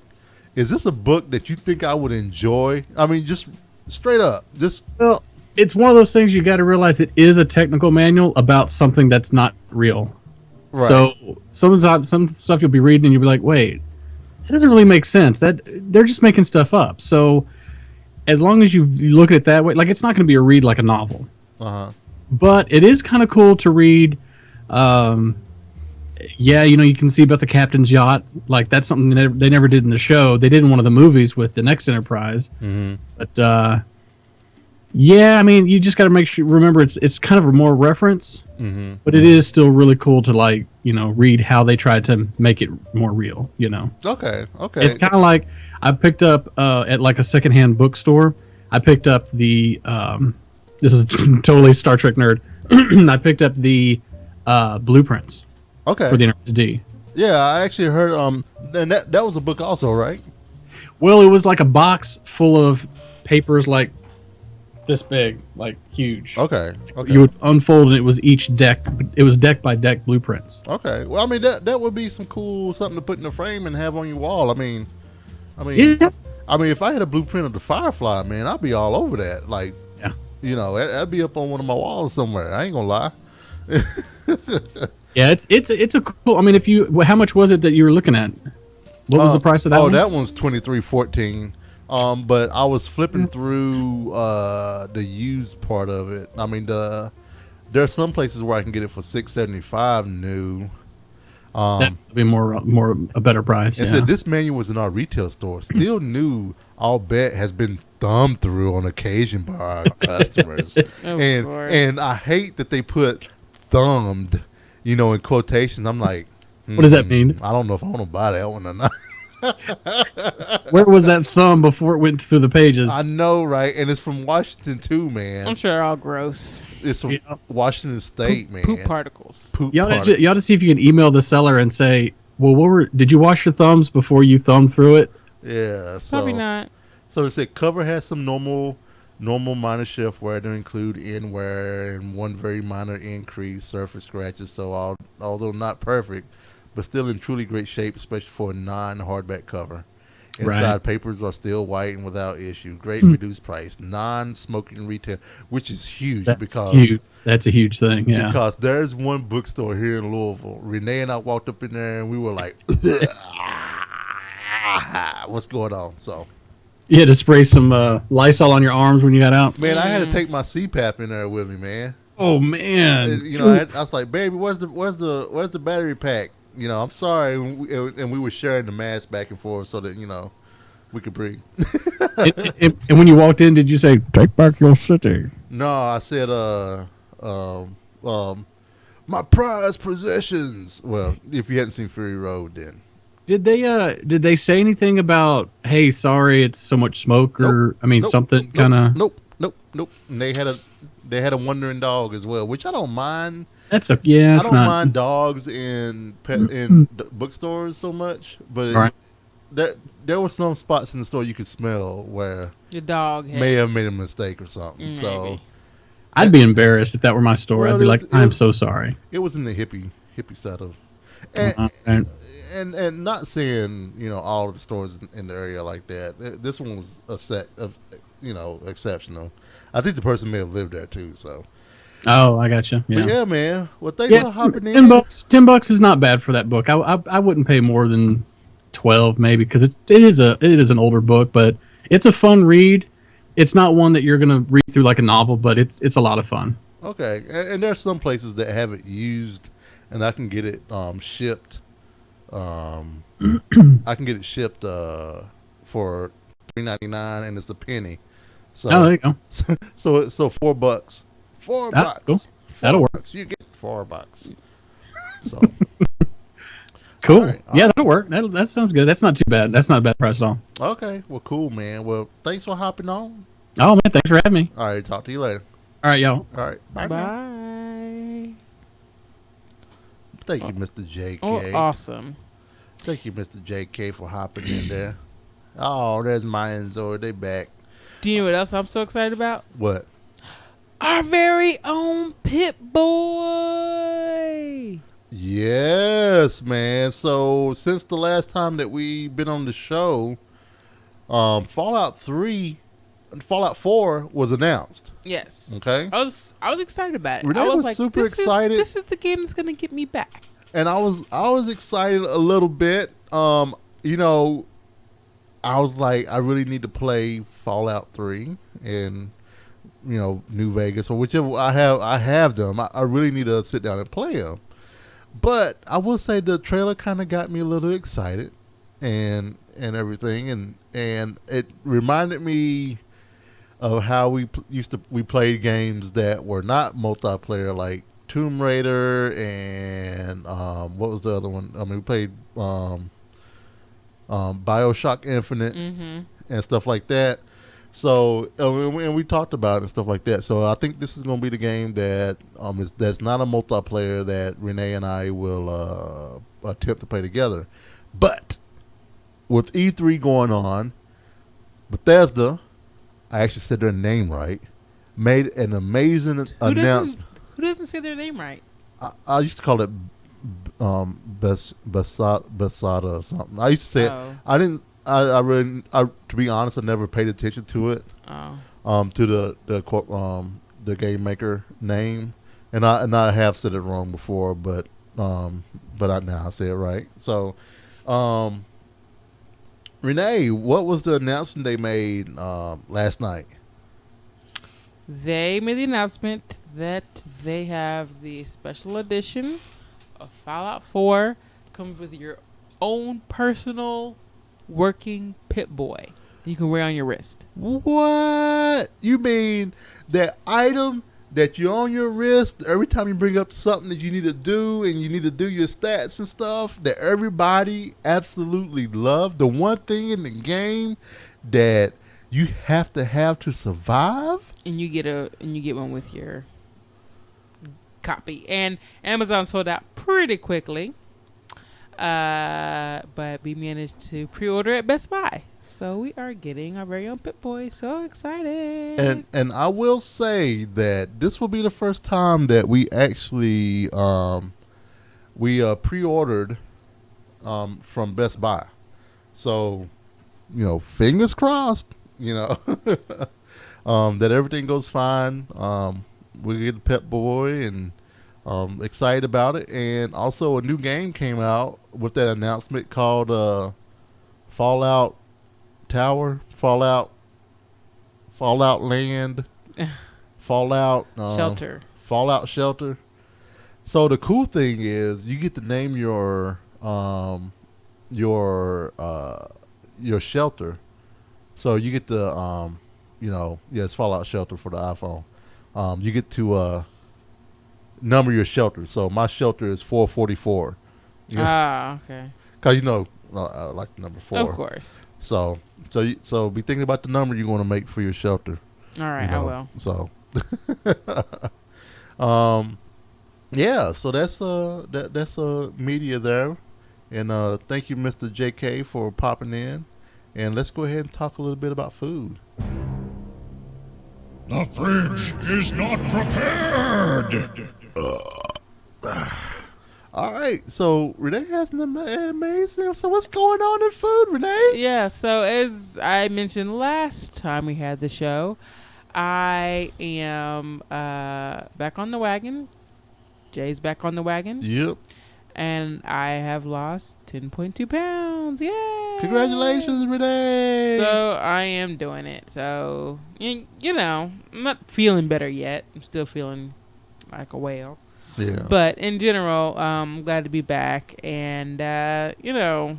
Is this a book that you think I would enjoy? I mean, just straight up, just Well, it's one of those things you got to realize it is a technical manual about something that's not real. Right. So sometimes some stuff you'll be reading and you'll be like, wait, that doesn't really make sense. That they're just making stuff up. So as long as you look at it that way, like it's not going to be a read like a novel, but it is kind of cool to read. Yeah, you can see about the captain's yacht. Like that's something they never did in the show. They did in one of the movies with the Next Enterprise. Mm-hmm. But yeah, I mean, you just got to remember it's kind of a more reference, but it is still really cool to read how they tried to make it more real. okay. It's kind of like I picked up at like a secondhand bookstore. I picked up the this is totally Star Trek nerd. I picked up the blueprints. Okay. For the Enterprise D. Yeah, I actually heard. And that was a book also, right? Well, it was like a box full of papers like this big, like huge. Okay. You would unfold and it was each deck. It was deck by deck blueprints. Okay. Well, I mean that would be some cool something to put in a frame and have on your wall. I mean, Yeah. if I had a blueprint of the Firefly, man, I'd be all over that. Like, Yeah. that'd be up on one of my walls somewhere. I ain't gonna lie. Yeah, it's a cool. I mean, how much was it that you were looking at? What was the price of that? Oh, that one's $23.14. But I was flipping through the used part of it. I mean, there are some places where I can get it for $6.75 new. That would be more a better price. It Yeah. said this manual was in our retail store. Still new. I'll bet has been thumbed through on occasion by our customers. Course. And I hate that they put thumbed, in quotations. I'm like, What does that mean? I don't know if I want to buy that one or not. Where was that thumb before it went through the pages? I know, right? And it's from Washington too, man. I'm sure they're all gross. It's from Washington State, man. Poop particles. Poop You ought particles. to see if you can email the seller and say, well, did you wash your thumbs before you thumbed through it? Yeah, so Probably not. So they said cover has some normal minor shift wear to include in wear and one very minor increase surface scratches. So although not perfect, but still in truly great shape, especially for a non-hardback cover. Inside Right. papers are still white and without issue. Great reduced price, non-smoking retail, which is huge because huge. That's a huge thing. Yeah. because there's one bookstore here in Louisville. Renee and I walked up in there and we were like, "What's going on?" So. You had to spray some Lysol on your arms when you got out. Man, I had to take my CPAP in there with me, man. Oh man! I was like, "Baby, where's the battery pack?" I'm sorry, and we were sharing the mask back and forth so that we could breathe. and when you walked in, did you say, "Take back your city"? No, I said, my prized possessions. Well, if you hadn't seen Fury Road, then Did they say anything about, hey, sorry, it's so much smoke, or something kind of? Nope. And they had a wandering dog as well, which I don't mind. I don't mind dogs in bookstores so much, but Right. there were some spots in the store you could smell where Your dog may have made a mistake or something. Maybe. So I'd be embarrassed if that were my store. Well, I'd be like, it I'm was- so sorry. it was in the hippie side of, And and not saying all of the stores in the area like that. This one was a exceptional. I think the person may have lived there too. So, Oh, I got you. but Yeah. yeah, man. Well, thanks Yeah, for hopping in. $10. $10 is not bad for that book. I wouldn't pay more than 12 maybe because it is an older book, but it's a fun read. It's not one that you're gonna read through like a novel, but it's a lot of fun. Okay, and there's some places that have it used, and I can get it shipped. I can get it shipped for $3.99, and it's a penny. So, Oh, there you go. so $4. $4. Ah, cool. That'll work. $4. You get $4. So Cool. All right. Yeah, that'll work. That sounds good. That's not too bad. That's not a bad price at all. okay, well, cool, man. Well, thanks for hopping on. Oh man, thanks for having me. All right, talk to you later. All right, y'all. All right, bye. Bye. Thank you, Mr. JK. Oh, awesome. Thank you, Mr. JK, for hopping in there. Oh, there's Maya and Zoe. They back. Do you know what else I'm so excited about? What? Our very own Pip Boy. Yes, man. So since the last time that we've been on the show, Fallout 4 was announced. Yes. Okay. I was excited about it. Renee I was was like, super excited. This is the game that's gonna get me back. And I was excited a little bit. I was like, I really need to play Fallout 3 and New Vegas or whichever I have them. I really need to sit down and play them. But I will say the trailer kind of got me a little excited and everything, and it reminded me of how we played games that were not multiplayer, like Tomb Raider and what was the other one? I mean, we played BioShock Infinite and stuff like that. So and we talked about it and stuff like that. So I think this is going to be the game that that's not a multiplayer that Renee and I will attempt to play together. But with E3 going on, Bethesda, I actually said their name right, made an amazing announcement. Who doesn't say their name right? I used to call it Besada or something. I used to say it. I didn't. I really, to be honest, I never paid attention to it. To the game maker name, and I have said it wrong before, but now I say it right. So, Renee, what was the announcement they made last night? They made the announcement that they have the special edition of Fallout 4 comes with your own personal working Pip Boy you can wear on your wrist. What? You mean that item that you're on your wrist every time you bring up something that you need to do and you need to do your stats and stuff that everybody absolutely love? The one thing in the game that you have to survive? And you get one with your copy. And Amazon sold out pretty quickly. But we managed to pre-order at Best Buy. So we are getting our very own Pip Boy. So excited. And I will say that this will be the first time that we actually pre-ordered from Best Buy. So, fingers crossed, that everything goes fine. We get the Pip Boy and excited about it. And also a new game came out with that announcement called Fallout Tower, Fallout Land, Fallout Shelter. Fallout Shelter. So the cool thing is you get to name your shelter. So you get the it's Fallout Shelter for the iPhone. You get to number your shelter. So my shelter is 444. Okay. Cause I like the number 4. Of course. So be thinking about the number you're going to make for your shelter. All right, I will. So, yeah. So that's media there, and thank you, Mr. JK, for popping in, and let's go ahead and talk a little bit about food. The fridge is not prepared. All right. So Renee has an amazing. So what's going on in food, Renee? Yeah, so as I mentioned last time we had the show, I am back on the wagon. Jay's back on the wagon. Yep. And I have lost 10.2 pounds. Yay! Congratulations, Renee. So I am doing it. So, you know, I'm not feeling better yet. I'm still feeling like a whale. Yeah. But in general, I'm glad to be back. And, you know,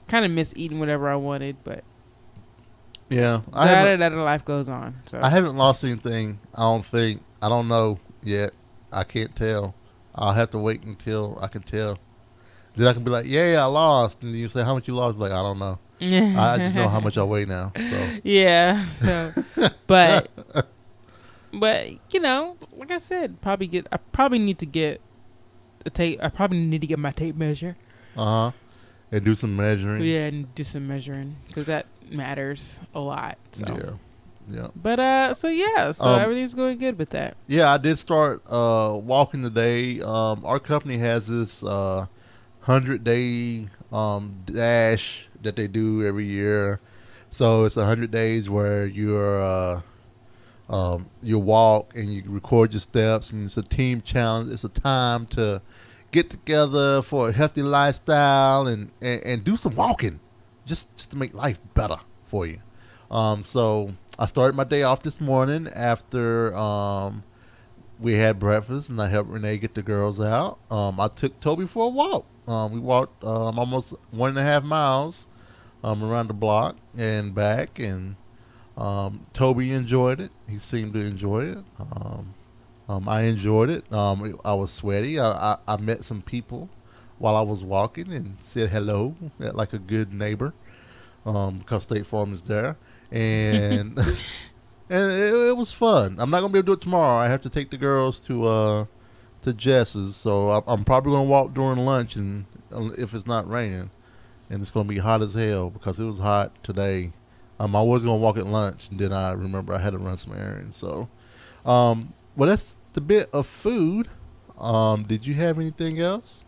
kind of miss eating whatever I wanted. But yeah, that life goes on. So I haven't lost anything. I don't think. I don't know yet. I can't tell. I'll have to wait until I can tell. Then I can be like, yeah, I lost. And you say, how much you lost? Like, I don't know. I just know how much I weigh now. So. Yeah. So, but you know, like I said, I probably need to get a tape. I probably need to get my tape measure. And do some measuring. Yeah, and do some measuring because that matters a lot. So. Yeah. Yeah. But so everything's going good with that. Yeah, I did start walking today. Our company has this 100-day dash that they do every year. So it's 100 days where you walk and you record your steps, and it's a team challenge. It's a time to get together for a healthy lifestyle and do some walking, just to make life better for you. So I started my day off this morning after we had breakfast, and I helped Renee get the girls out. I took Toby for a walk. We walked almost 1.5 miles around the block and back, and Toby enjoyed it. He seemed to enjoy it. I enjoyed it. I was sweaty. I met some people while I was walking and said hello like a good neighbor, because State Farm is there. And and it was fun. I'm not gonna be able to do it tomorrow. I have to take the girls to Jess's, so I'm probably gonna walk during lunch, and if it's not raining, and it's gonna be hot as hell because it was hot today. I was gonna walk at lunch, and then I remember I had to run some errands. So, well, that's the bit of food. Did you have anything else?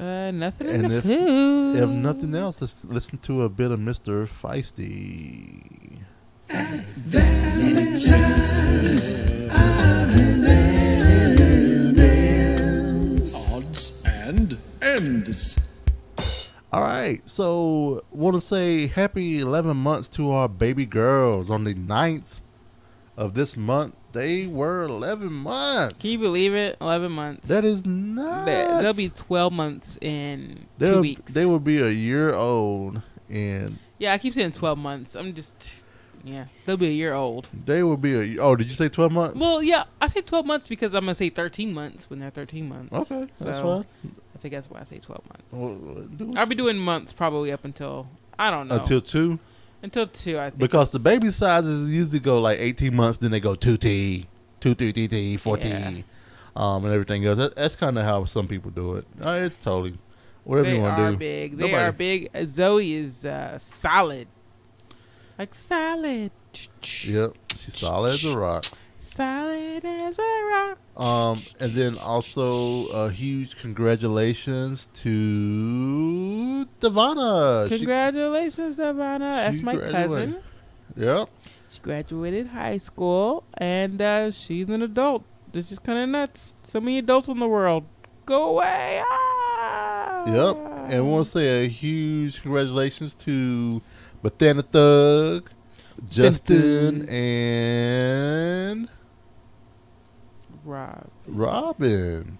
Nothing in the food. If nothing else, let's listen to a bit of Mr. Feisty. Valentines, odds and ends. All right, so want to say happy 11 months to our baby girls. On the 9th of this month, they were 11 months. Can you believe it? 11 months. That is nuts. They'll be 12 months in 2 weeks. They will be a year old. And yeah, I keep saying 12 months. Yeah, they'll be a year old. They will be did you say 12 months? Well, yeah, I say 12 months because I'm going to say 13 months when they're 13 months. Okay, that's so fine. I think that's why I say 12 months. Well, I'll be doing months probably up until, I don't know. Until 2? Until 2, I think. Because the baby sizes usually go like 18 months, then they go 2T, 2, 3T, 4T, and everything else. That's kind of how some people do it. It's totally whatever you want to do. They are big. Zoe is solid. Like solid. Yep, she's solid as a rock. Solid as a rock. And then also a huge congratulations to Devonna. Congratulations, Devonna. That's my cousin. Yep. She graduated high school, and she's an adult. It's just kind of nuts. So many adults in the world. Go away. Ah! Yep. And we want to say a huge congratulations to Bethana Thug, Justin, and Robin.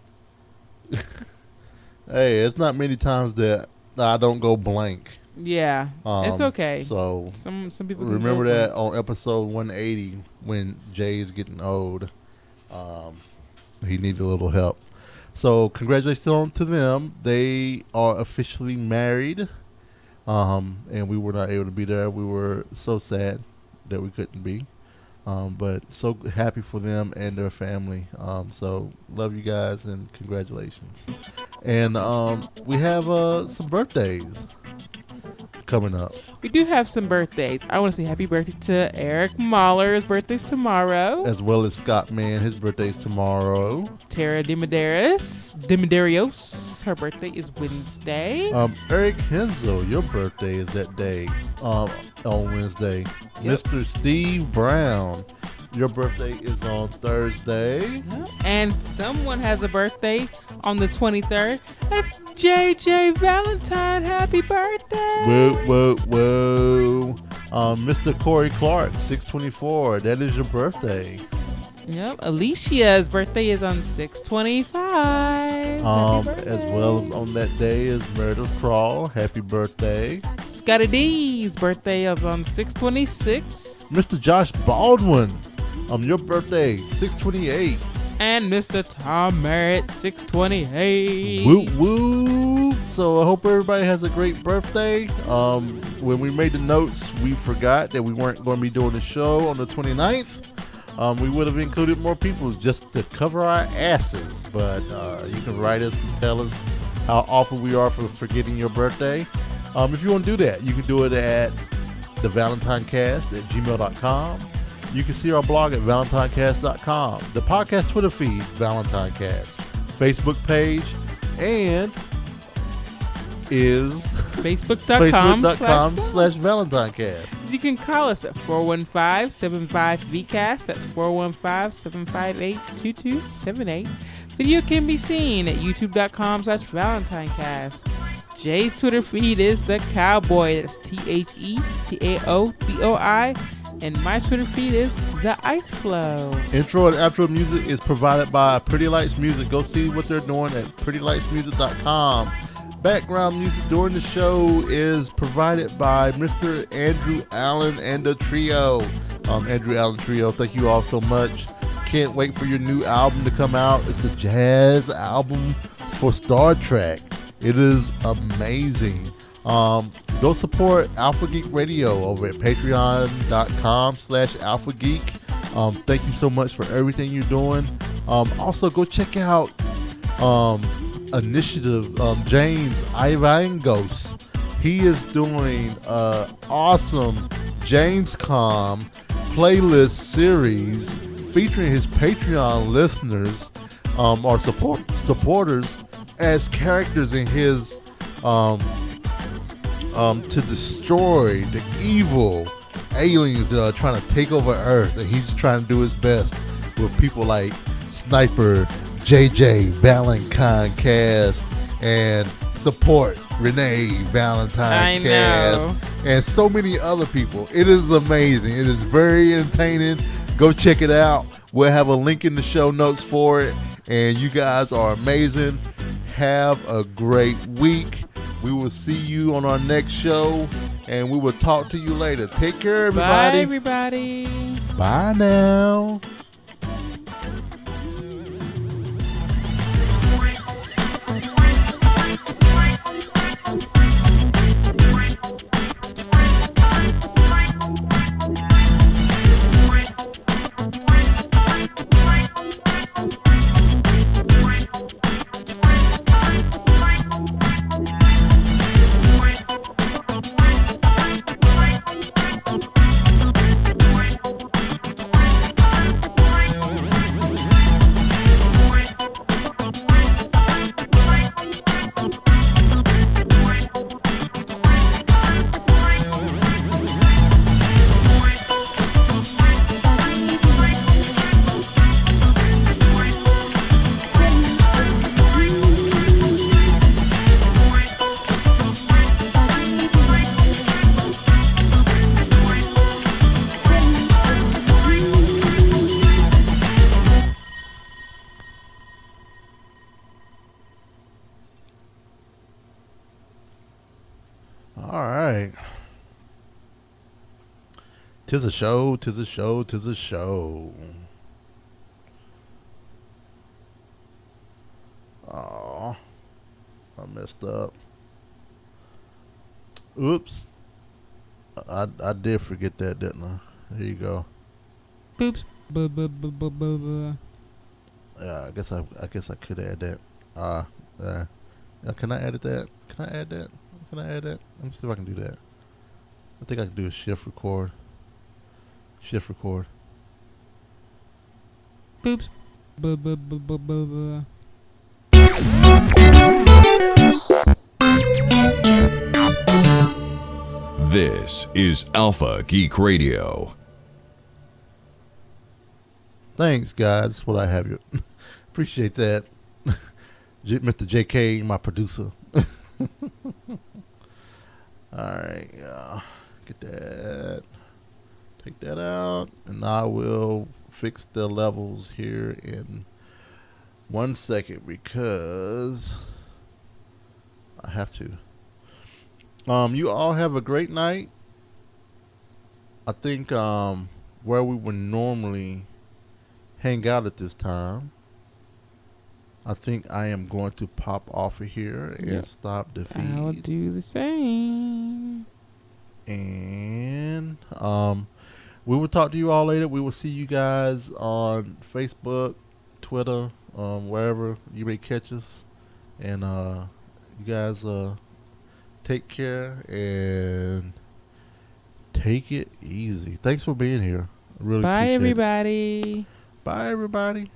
Hey, it's not many times that I don't go blank. Yeah, it's okay. So some people remember that on episode 180 when Jay is getting old. He needed a little help. So congratulations to them. They are officially married. And we were not able to be there. We were so sad that we couldn't be. But so happy for them and their family. So love you guys and congratulations. And we have some birthdays coming up. We do have some birthdays. I want to say happy birthday to Eric Mahler. His birthday's tomorrow. As well as Scott Mann, his birthday's tomorrow. Tara Demidarios. Her birthday is Wednesday. Eric Hensel, your birthday is that day, on Wednesday. Yep. Mr. Steve Brown, your birthday is on Thursday. Yep. And someone has a birthday on the 23rd. That's JJ Valentine. Happy birthday. Whoa, whoa, whoa. Mr. Corey Clark, 624. That is your birthday. Yep. Alicia's birthday is on 6/25. As well as on that day is Meredith Crawl. Happy birthday. Scotty D's birthday is on 6/26. Mr. Josh Baldwin, your birthday, 6/28. And Mr. Tom Merritt, 6/28. Woo woo. So I hope everybody has a great birthday. When we made the notes, we forgot that we weren't going to be doing the show on the 29th. We would have included more people just to cover our asses. But you can write us and tell us how awful we are for forgetting your birthday. If you want to do that, you can do it at the ValentineCast@gmail.com. You can see our blog at ValentineCast.com. The podcast Twitter feed, ValentineCast. Facebook page, and is Facebook.com/ValentineCast. Facebook.com/ValentineCast. You can call us at 415-75-VCAST. That's 415-758-2278. Video can be seen at youtube.com/ValentineCast. Jay's Twitter feed is The Cowboy. That's TheCaoboi. And my Twitter feed is The Ice Flow. Intro and outro music is provided by Pretty Lights Music. Go see what they're doing at prettylightsmusic.com. Background music during the show is provided by Mr. Andrew Allen and the Trio. Andrew Allen Trio, thank you all so much. Can't wait for your new album to come out. It's a jazz album for Star Trek. It is amazing. Go support Alpha Geek Radio over at patreon.com/Alpha Geek. Thank you so much for everything you're doing. Also, go check out Initiative James Ivangos. He is doing awesome Jamescom playlist series featuring his Patreon listeners or supporters as characters in his to destroy the evil aliens that are trying to take over Earth, and he's trying to do his best with people like Sniper, JJ ValentineCast, and support Renee Valentine Cast, and so many other people. It is amazing. It is very entertaining. Go check it out. We'll have a link in the show notes for it, and you guys are amazing. Have a great week. We will see you on our next show, and we will talk to you later. Take care, everybody. Bye, everybody. Bye now. Tis a show, tis a show, tis a show. Oh, I messed up. Oops. I did forget that, didn't I? Here you go. Boops. Yeah, I guess I could add that. Can I edit that? Can I add that? Let me see if I can do that. I think I can do a shift record. Shift record. Boops. Bu-bu-bu-bu-bu-bu. This is Alpha Geek Radio. Thanks, guys. That's what I have you. Appreciate that. Mr. JK, my producer. Alright, get that. Take that out. And I will fix the levels here in 1 second because I have to. You all have a great night. I think where we would normally hang out at this time, I think I am going to pop off of here and stop the feed. I'll do the same. And we will talk to you all later. We will see you guys on Facebook, Twitter, wherever you may catch us. And you guys take care and take it easy. Thanks for being here. I really Bye, appreciate it. everybody. Bye, everybody.